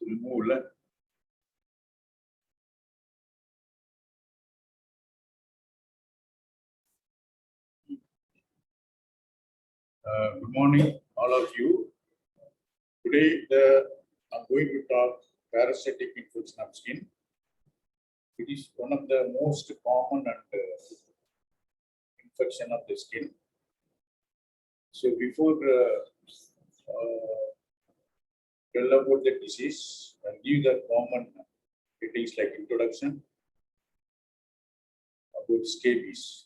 remove. Good morning, all of you. Today, I'm going to talk parasitic infection of skin. It is one of the most common and infection of the skin. So before tell about the disease and give the common headings like introduction about scabies.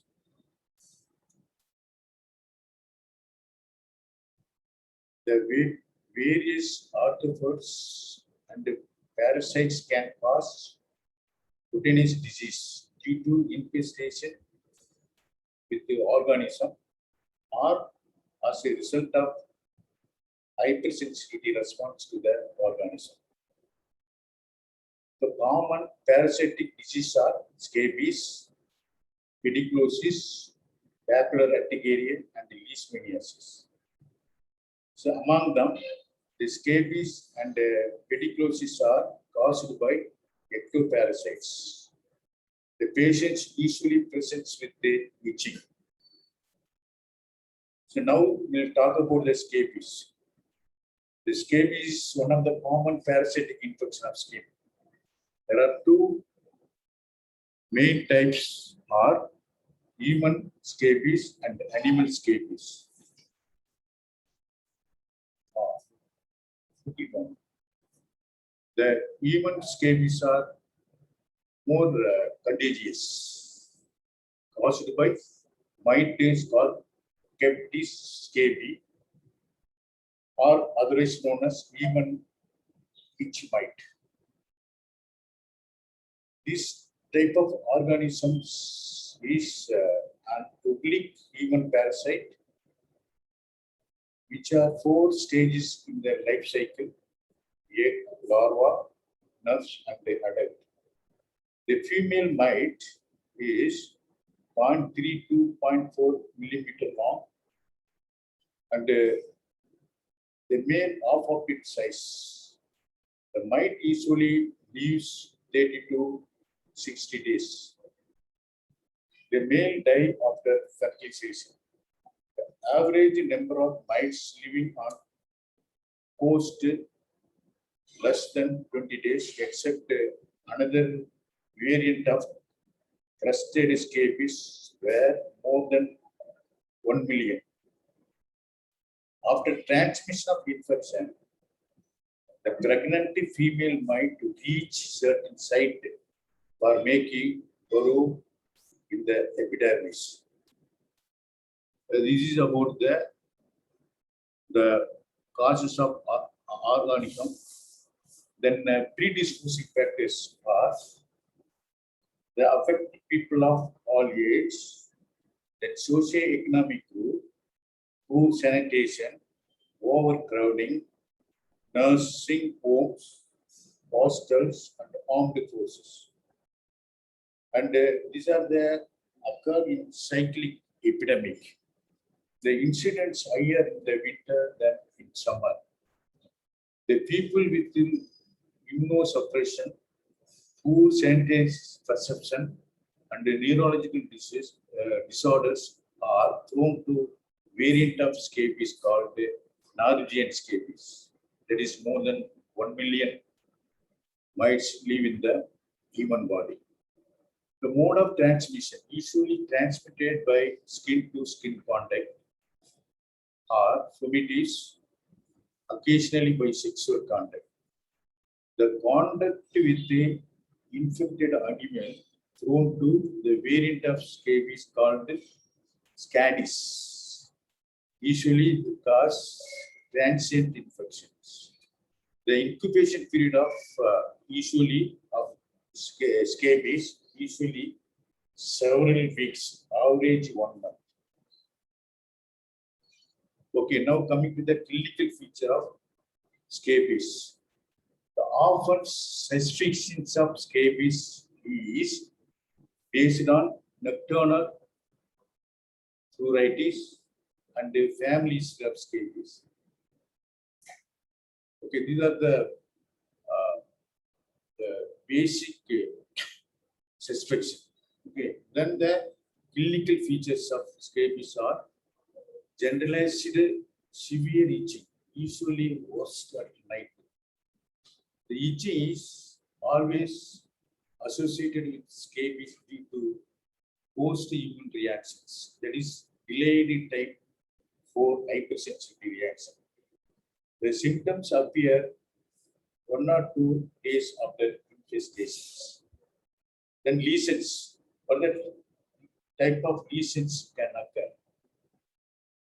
The various arthropods and parasites can cause cutaneous disease due to infestation with the organism or as a result of hypersensitivity response to the organism. The common parasitic diseases are scabies, pediculosis, bacular urticaria, and leishmaniasis. So among them, the scabies and pediculosis are caused by ectoparasites. The patient usually presents with the itching. So now we'll talk about the scabies. The scabies is one of the common parasitic infections of skin. There are two main types are human scabies and animal scabies. The human scabies are more contagious, caused by mite called Skeptics scabies, or otherwise known as human itch mite. This type of organisms is an oblique human parasite, which are 4 stages in their life cycle: egg, larva, nurse, and the adult. The female mite is 0.3 to 0.4 millimeter long, and the male half of its size. The mite usually lives 30 to 60 days. The male die after fertilization. The average number of mites living on coast less than 20 days, except another variant of crested scabies were more than 1 million. After transmission of infection, the pregnant female might reach certain site for making burrow in the epidermis. This is about the causes of organism. Then predisposing factors are the affect people of all ages, then socio-economic group, poor sanitation, overcrowding, nursing homes, hostels, and armed forces. And these are occur in cyclic epidemic. The incidence higher in the winter than in summer. The people with immunosuppression, poor sanitary perception, and the neurological disorders are prone to variant of scabies called the Norwegian scabies. That is more than 1 million mites live in the human body. The mode of transmission usually transmitted by skin to skin contact or flumides, occasionally by sexual contact. The contact with the infected animal prone to the variant of scabies called Scabies, usually cause transient infections. The incubation period of usually of scabies usually several weeks, average 1 month. Okay, now coming to the clinical feature of scabies. The often suspicions of scabies is based on nocturnal pruritus and the families of scabies. Okay, these are the basic suspicion. Okay, then the clinical features of scabies are generalized severe itching, usually worst at night. The itching is always associated with scabies due to post-immune reactions, that is delayed type 4 hypersensitivity reaction. The symptoms appear 1 or 2 days after infestations. Then lesions, other type of lesions can occur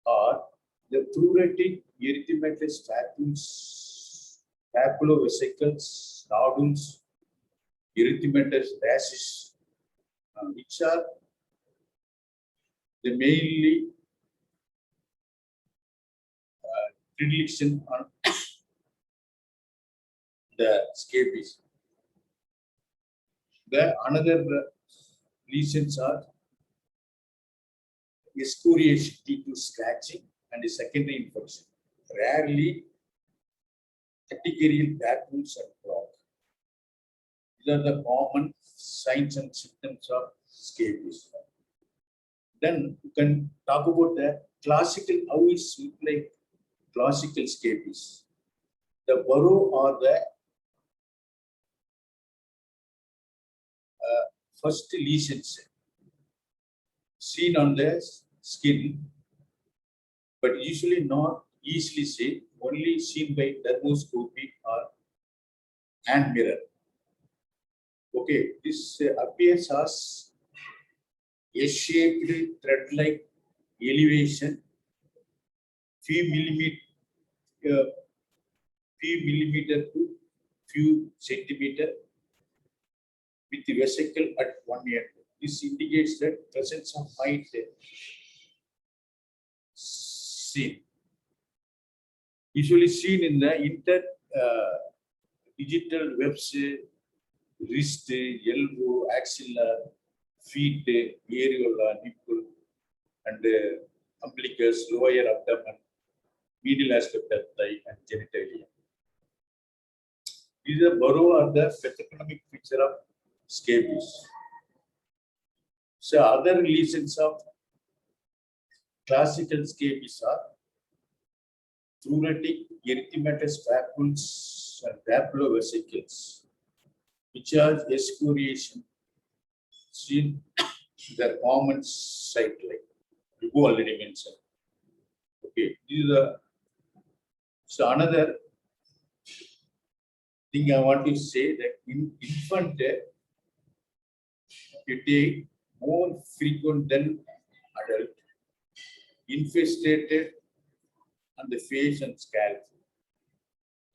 are the pruritic erythematous papules, papulovesicles, nodules, erythematous rashes, which are the mainly predilection on the scabies. The another reasons are excoriation due to scratching and a secondary infection. Rarely, urticarial papules and clot. These are the common signs and symptoms of scabies. Then you can talk about the classical, how it look like classical scabies. The burrow or the first lesions seen on the skin, but usually not easily seen, only seen by dermoscopy or hand mirror. Okay, this appears as S-shaped thread-like elevation, few millimeter to few centimeter, with the vesicle at one end. This indicates that presence of mite seen. Usually seen in the digital webs, wrist, elbow, axilla, feet, areola, nipple, and umbilicus, lower abdomen, medial aspect of thigh, and genitalia. These are burrow are the pathognomic feature of scabies. So other lesions of classical scabies are pruritic erythematous papules and papulovesicles, which are excoriation seen the common site like you already mentioned. Okay, these are so another thing I want to say that in infant you take more frequent than adult, infestated on the face and scalp.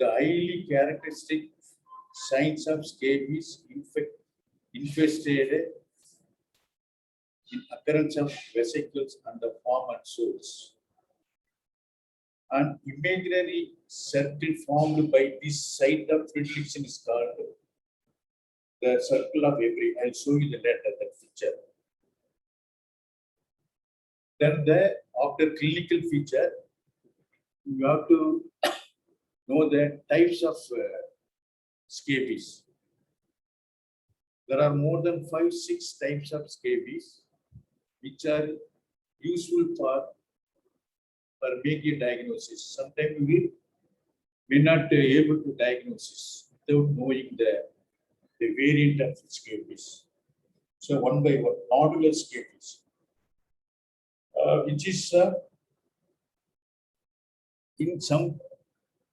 The highly characteristic signs of scabies infested in occurrence of vesicles on the palm and soles. An imaginary circle formed by this site of predilection is called the circle of Avery. I'll show you the letter, that picture. Then after clinical feature, you have to know the types of scabies. There are more than 5-6 types of scabies, which are useful for making a diagnosis. Sometimes we may not be able to diagnose without knowing the variant of scabies. So one by one, nodular scabies, which is in some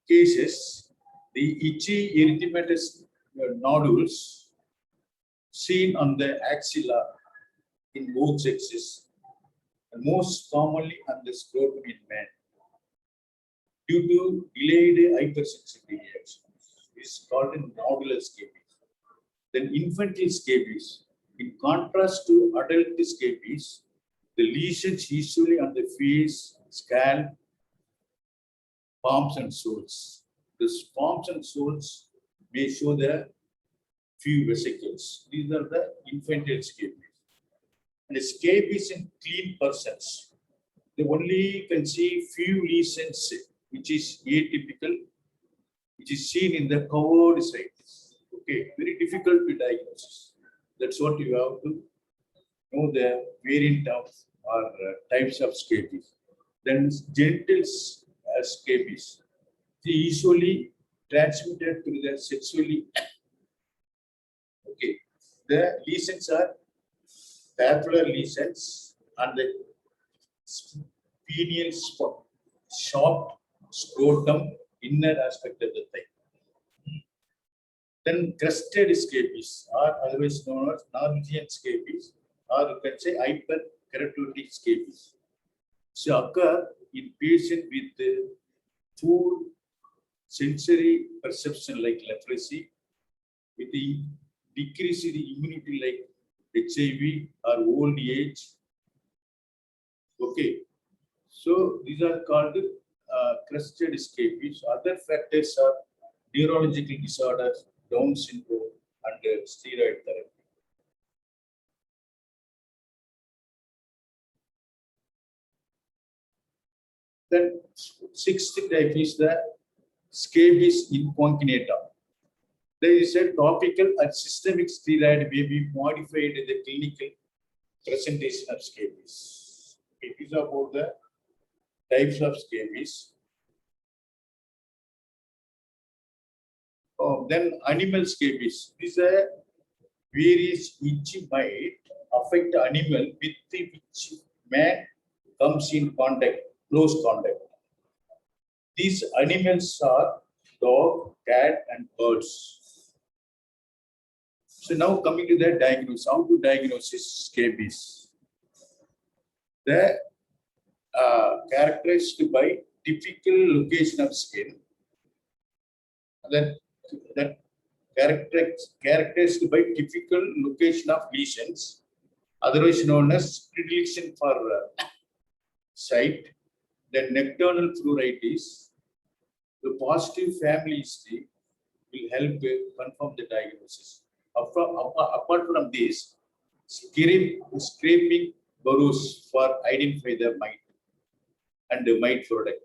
cases the itchy erythematous nodules seen on the axilla in both sexes, and most commonly on the scrotum in men, due to delayed hypersensitivity reaction. This is called nodular scabies. Then infantile scabies, in contrast to adult scabies, the lesions usually on the face, scalp, palms and soles. The palms and soles may show the few vesicles. These are the infantile scabies. And scabies in clean persons, they only can see few lesions, which is atypical, which is seen in the covered site. Okay, very difficult to diagnose. That's what you have to know the variant of or types of scabies. Then genital scabies. They usually transmitted through the sexually. Okay, the lesions are papular lesions and the pineal short scrotum inner aspect of the thigh. Then crested scabies are otherwise known as Norwegian scabies, or you can say hyperkeratotic scabies. So occur in patients with poor sensory perception like leprosy, with the decreased immunity like HIV or old age. Okay, so these are called crested scabies. Other factors are neurological disorders, Down syndrome, and steroid therapy. Then sixth type is the scabies incontinata. There is a topical and systemic steroid may be modified in the clinical presentation of scabies. It is about the types of scabies. Then animal scabies. These are various itchy might affect animal with which man comes in contact, close contact. These animals are dog, cat, and birds. So now coming to the diagnosis, how to diagnose scabies? The characterized by typical location of skin, then that characterized by typical location of lesions, otherwise known as predilection for sight. Then nocturnal pruritus, the positive family history will help confirm the diagnosis. Apart from this, scraping burrows for identify the mite and the mite product.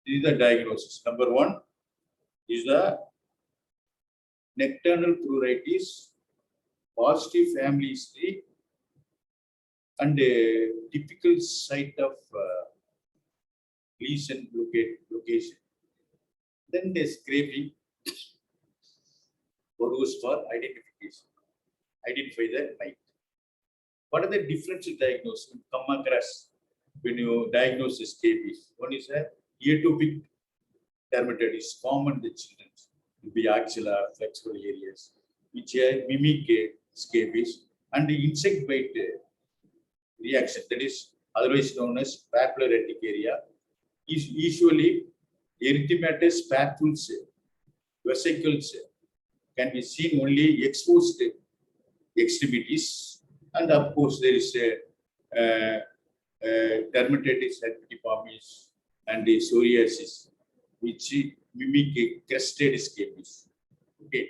This is the diagnosis. Number one is the nocturnal pruritus, positive family history, and a typical site of lesion location. Then the scraping burrows for identification, identify the mite. What are the differential diagnosis you come across when you diagnose scabies? One is a atopic dermatitis, common in the children, will be axilla, flexural areas, which mimic scabies, and the insect bite reaction, that is otherwise known as papular urticaria, is usually erythematous papules, vesicles can be seen only exposed extremities, and of course there is a dermatitis epidermis and the psoriasis, which mimic a crested scabies. Okay,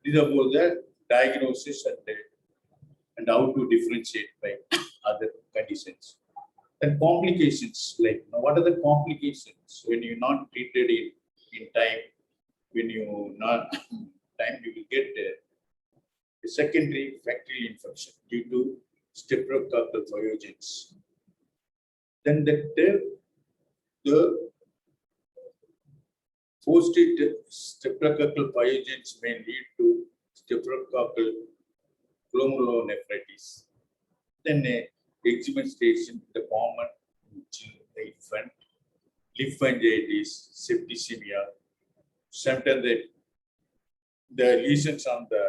these are both the diagnosis and how to differentiate by other conditions. And complications, like what are the complications when you're not treated in time? When you not time, you will get a secondary bacterial infection due to streptococcal pyogens. Then the post-it streptococcal pyogens may lead to streptococcal glomerulonephritis. Then eczema-station, the common infant, lymphangitis, septicemia. Sometimes the lesions on the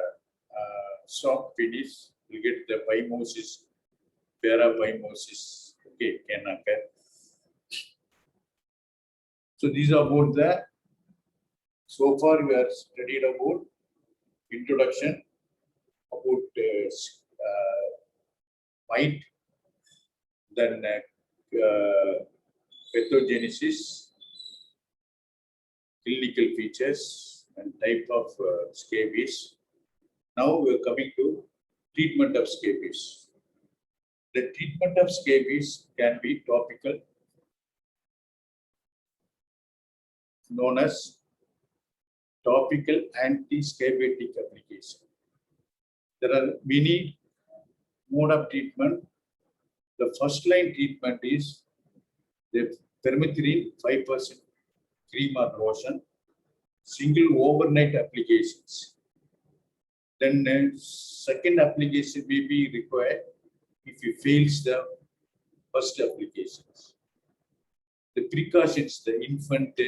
soft penis will get the phimosis, paraphimosis. Okay, can occur. So these are about the. So far we are studied about introduction, about mite, then pathogenesis, clinical features, and type of scabies. Now we are coming to treatment of scabies. The treatment of scabies can be topical, known as topical anti-scabiatic application. There are many mode of treatment. The first line treatment is the permethrin 5% cream or lotion, single overnight applications. Then second application may be required if you fails the first applications. The precautions, the infant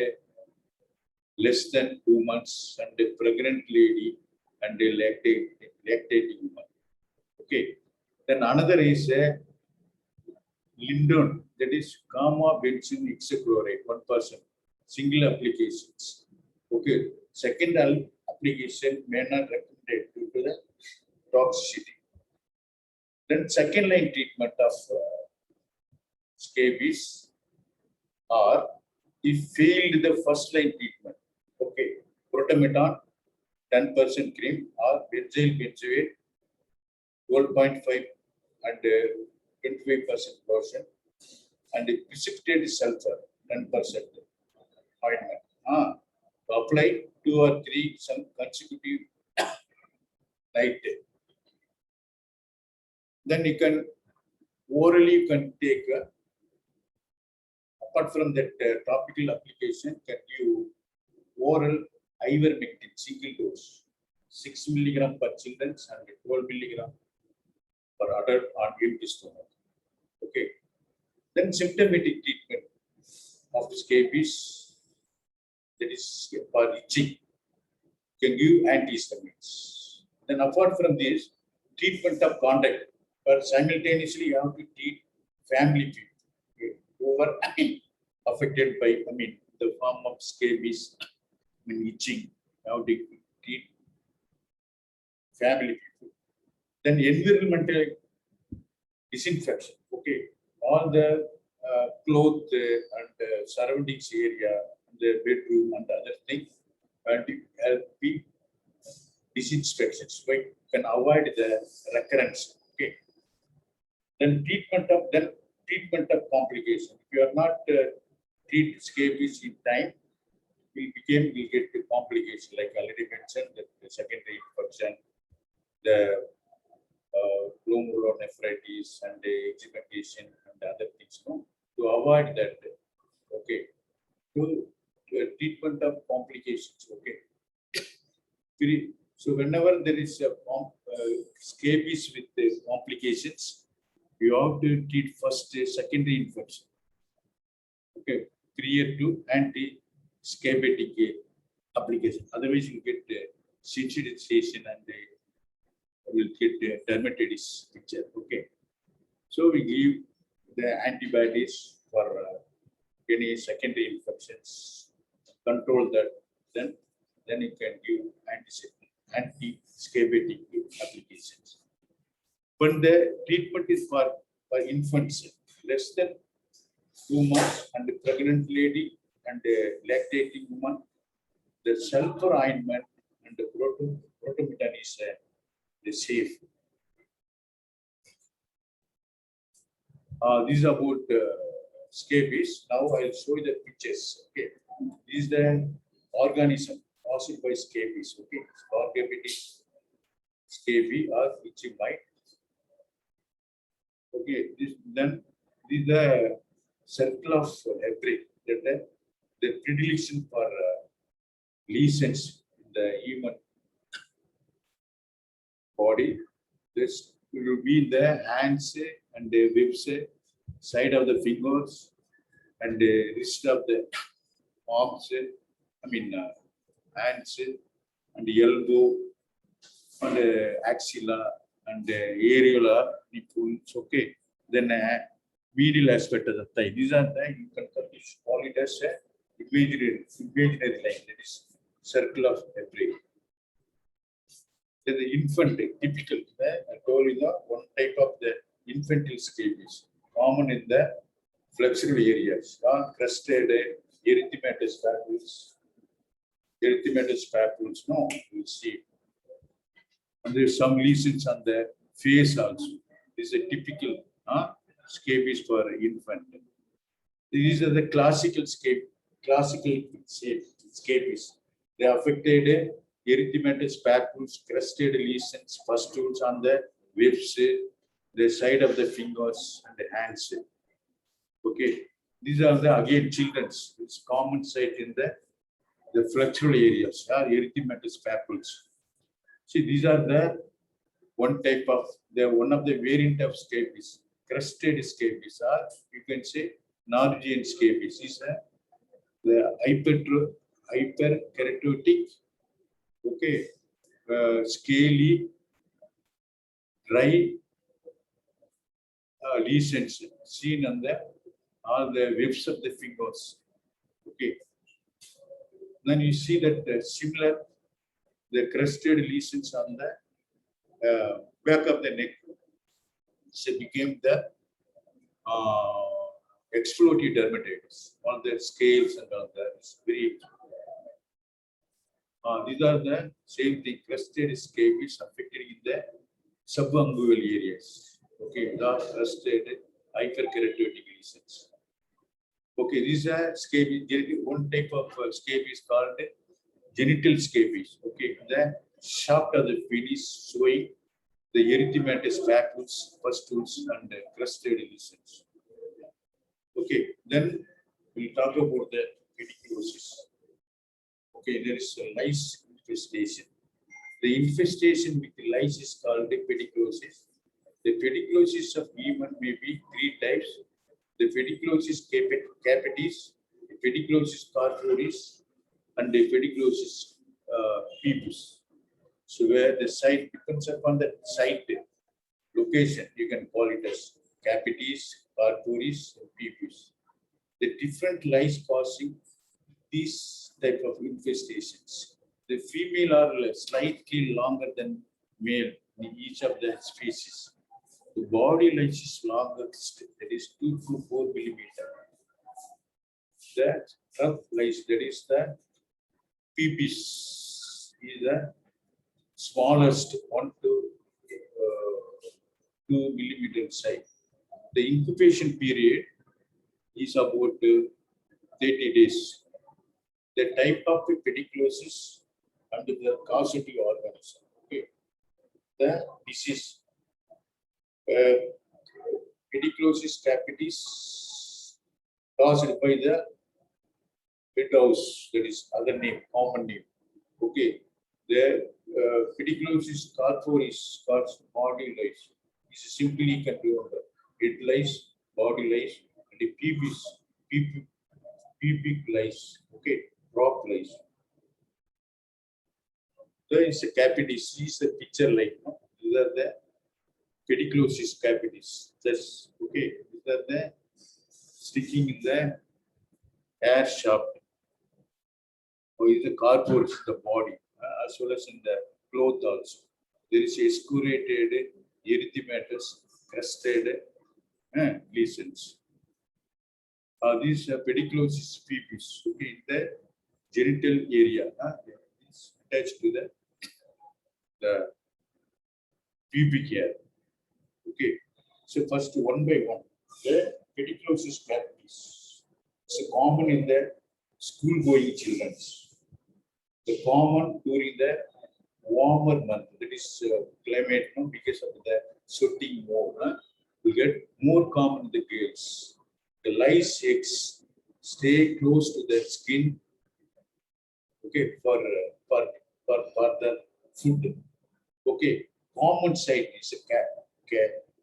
less than 2 months and a pregnant lady and a lactating woman. Okay. Then another is Lindon, that is gamma benzene hexachloride, 1%, single applications. Okay. Second application may not recommended due to the toxicity. Then second line treatment of scabies or if failed the first line treatment. Okay, protometon 10% cream or benzyl benzoate 12.5 and 25% lotion and precipitate sulfur 10% ointment. Apply 2 or 3 some consecutive night. Then you can orally you can take apart from that topical application, can you oral ivermectin single dose 6 milligram per children and 12 milligram per adult on empty stomach. Okay. Then symptomatic treatment of the scabies, that is for itching, can give antihistamines. Then apart from this, treatment of conduct, but simultaneously you have to treat family people who are affected by, the form of scabies, itching. You have to treat family people. Then environmental disinfection. Okay, all the clothes and surroundings area, the bedroom and the other things, and help be disinfections. So you can avoid the recurrence. Okay. Then treatment of complication. If you are not treat scabies in time, will get to complication like already mentioned, the secondary infection, the glomerulonephritis and the excimentation and the other things. No? To avoid that, okay. To treatment of complications. Okay. So whenever there is a scabies with the complications, you have to treat first secondary infection. Okay, prior to anti-scabiatic application. Otherwise, you get sensitization and you will get dermatitis picture. Okay, so we give the antibiotics for any secondary infections. Control that. Then you can give anti-scabiatic applications. When the treatment is for infants less than 2 months and a pregnant lady and a lactating woman, the sulfur ointment and the protometon is safe. This is about scabies. Now I'll show you the pictures. Okay, this is the organism caused by scabies. Okay, scabiatic scabie or itchy mite. Okay, this is the circle of Hebrew, the predilection for lesions in the human body. This will be the hands and the ribs, side of the fingers, and the wrist of the arms. Hands and the elbow and the axilla and the areola nipples. Okay, then medial aspect of the thigh. These are the you can call it as a imaginary line. That is circle of Hebrew. Then the infant typical. I told you the one type of the infantile scabies common in the flexural areas. Crested erythematous papules. Erythematous papules. No, you will see. And there is some lesions on the face also. This is a typical scabies for infant. These are the classical scabies. The affected erythematous papules, crusted lesions, pustules on the ribs, the side of the fingers and the hands. Okay, these are the again children's. It's common sight in the flexural areas or erythematous papules. See, these are the one type of one of the variant of scabies, crusted scabies, or you can say Norwegian scabies. Is the hyperkeratotic, okay, scaly, dry lesions seen on all the ribs of the fingers. Okay, then you see that similar the crusted lesions on the back of the neck. So became the explosive dermatitis. All the scales and all that is very. These are the same thing. Crusted scabies affected in the subungual areas. Okay, the crusted hyperkeratotic lesions. Okay, these are scabies. One type of scabies called genital scabies. Okay, the shaft of the penis showing the erythematous papules, pustules, and crusted lesions. Okay, then we'll talk about the pediculosis. Okay, there is a lice infestation. The infestation with the lice is called the pediculosis. The pediculosis of human may be three types. The pediculosis capitis, the pediculosis carporis, and the pediculosis pubis. So where the site depends upon the site location, you can call it as capitis, carporis, and pubis. The different lice causing these type of infestations. The female are slightly longer than male in each of the species. The body lice is longest, that is 2 to 4 millimeter. The rough lice, that is the pubis, is the smallest 1 to 2 millimeter size. The incubation period is about 30 days. The type of pediculosis and the causative organism. Okay. The disease. Pediculosis capitis caused by the headhouse, that is other name, common name. Okay. The pediculosis carporis causes body lice. This is simply you can remember. Head lice, body lice, and the pubic lice. Okay, drop lice. There is a capitis. This is the picture like. No? These are the pediculosis capitis. That's okay. These are the sticking in the air shaft. Or is the carporis, the body, as well as in the cloth also. There is excoriated, erythematous, crusted lesions. These pediculosis pubis, okay, in the genital area, is attached to the pubic hair. Okay, so first one by one, the pediculosis capitis. It's common in the school-going children. The common during the warmer month, that is climate, no, because of the sweating more, we get more common in the girls. The lice eggs stay close to the skin, okay, for the food. Okay, common site is a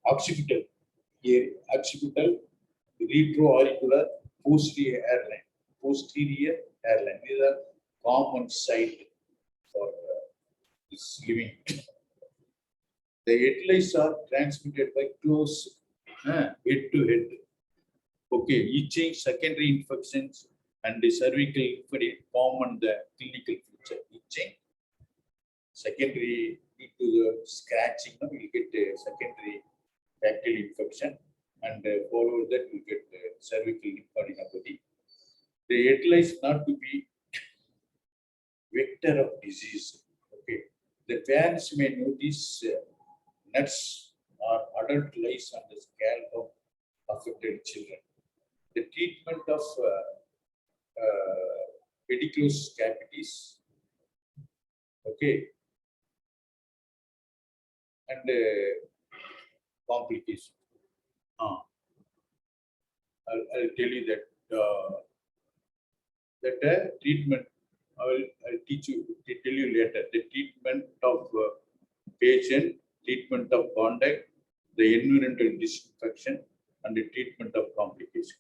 occipital, retroauricular, posterior hairline. These are common site for this living. The head lice are transmitted by close head to head. Okay, itching, secondary infections, and the cervical infection common the clinical feature. Itching, secondary due to the scratching, you get a secondary bacterial infection, and follow that you get cervical lymphadenopathy. The head lice not to be vector of disease. Okay, the parents may notice nuts or adult lice on the scalp of affected children. The treatment of pediculosis capitis Okay, and complication. I'll tell you that treatment. I'll tell you later. The treatment of patient, treatment of contact, the environmental disinfection, and the treatment of complication.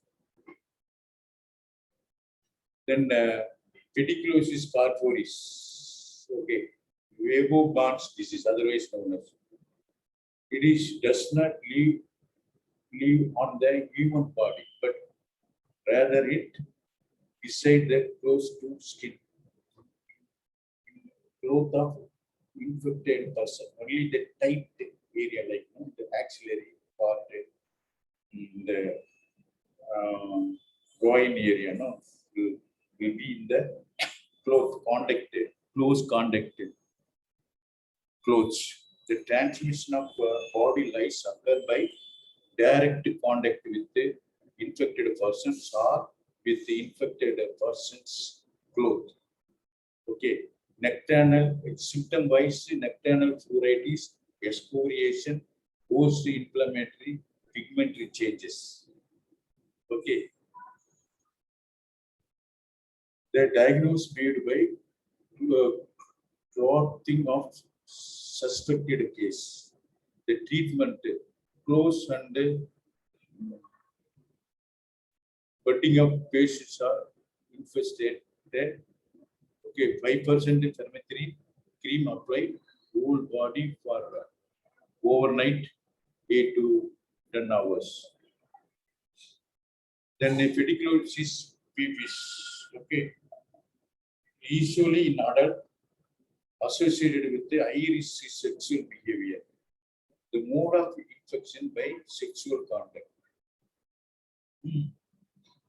Then pediculosis carporis. Okay, Weber-Barnes disease, otherwise known as. It does not live on the human body, but rather it beside the close to skin. Growth of infected person, only the tight area like the axillary part, the groin area, will be in the close contact clothes. The transmission of body lice occur by direct contact with the infected persons or with the infected person's clothes. Okay. Nocturnal, symptom-wise, nocturnal pruritus, excoriation, post-inflammatory, pigmentary changes. Okay. The diagnosis made by clothing of suspected case. The treatment, close and budding of patients are infested. Okay, 5% permethrin cream applied whole body for overnight 8 to 10 hours. Then the pediculosis pubis. Okay, usually in adult associated with the high-risk sexual behavior. The mode of infection by sexual contact.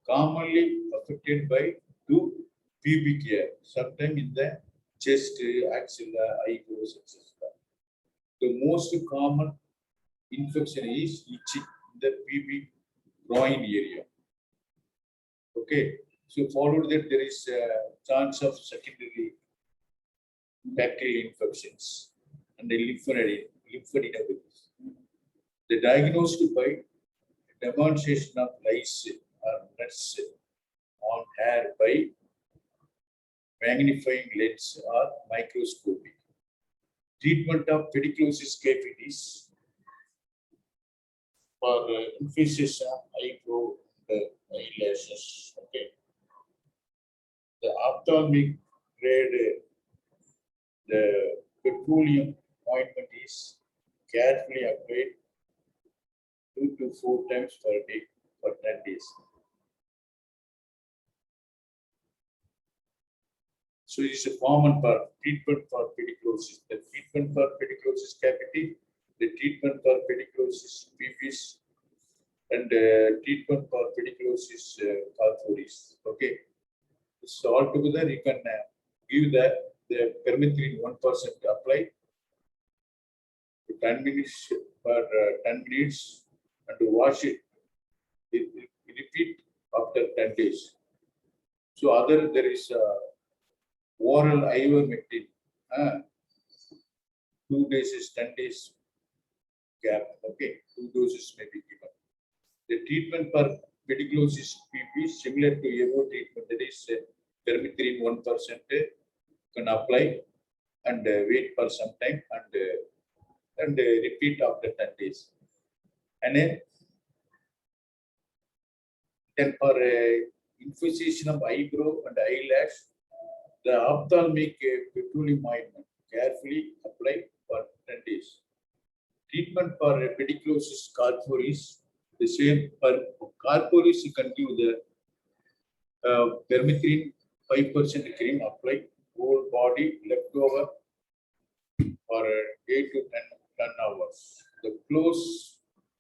Commonly affected by two pubic hair, sometimes in the chest, axilla, eyebrows, etc. The most common infection is itching in the pubic groin area. Okay, so followed that there is a chance of secondary bacterial infections and the lymphadenovirus. The diagnosed by demonstration of lice or nuts on hair by magnifying lens or microscopy. Treatment of pediculosis capitis for infestation of eyebrow and eyelashes. Okay. The ophthalmic grade, the petroleum ointment is carefully applied 2 to 4 times per day for 10 days. So it is a common treatment for pediculosis. The treatment for pediculosis capitis, the treatment for pediculosis pubis, and treatment for pediculosis carporis. Okay. So altogether you can give the permethrin 1% apply 10 minutes for 10 minutes and wash it. Repeat after 10 days. So there is oral ivermectin. 2 days is 10 days gap. Okay, 2 doses may be given. The treatment for pediculosis pubis similar to evo treatment. That is permethrin 1% can apply and wait for some time and repeat after 10 days. And then for infestation of eyebrow and eyelash, the ophthalmic petroleum ointment carefully applied for 10 days. Treatment for pediculosis carporis, the same for carporis you can give the permethrin 5% cream applied whole body leftover for 8 to 10 hours. The clothes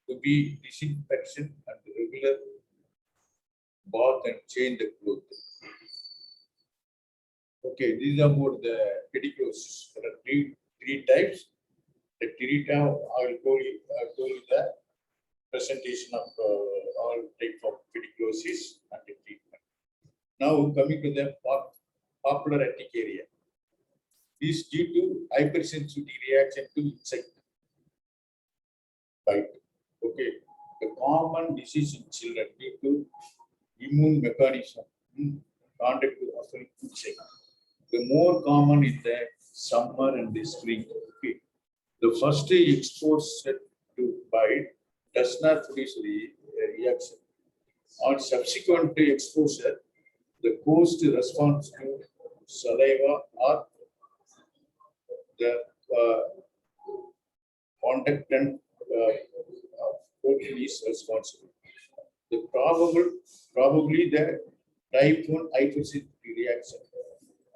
to be disinfection and regular bath and change the clothes. Okay, these are about the pediculosis. There are three types. The tirita, I will told you the presentation of all types of pediculosis and the treatment. Now coming to the popular urticaria. This is due to hypersensitivity reaction to insect bite. Okay, the common disease in children due to immune mechanism contact to affect insect. The more common in the summer and the spring. Okay, the first exposure to bite does not produce the reaction. On subsequent exposure, the host responds to saliva or the conductant protein is responsible. The probably the type 1 hypersensitivity reaction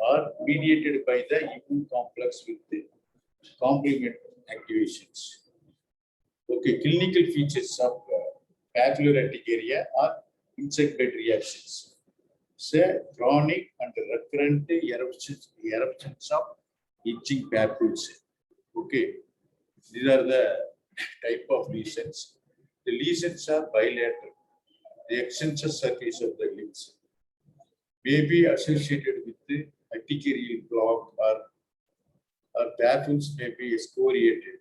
are mediated by the immune complex with the complement activations. Okay, clinical features of papular urticaria are insect bite reactions. Say chronic and recurrent eruptions of itching papules. Okay, these are the type of lesions. The lesions are bilateral. The extensor surface of the lips may be associated with the urticarial block or papules may be excoriated.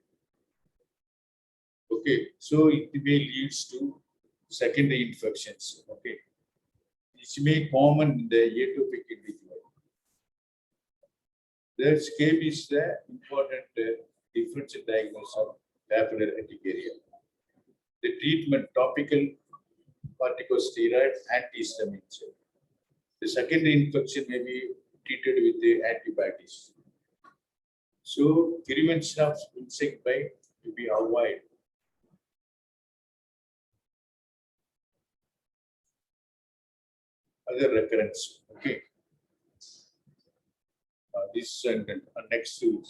Okay, so it may leads to secondary infections. Okay, this may common in the atopic individual. The scabies is the important differential diagnosis of papular urticaria. The treatment topical corticosteroid antihistamines. The secondary infection may be treated with the antibiotics. So prevention of insect bite will be avoided. Other recurrence. Okay. This and next to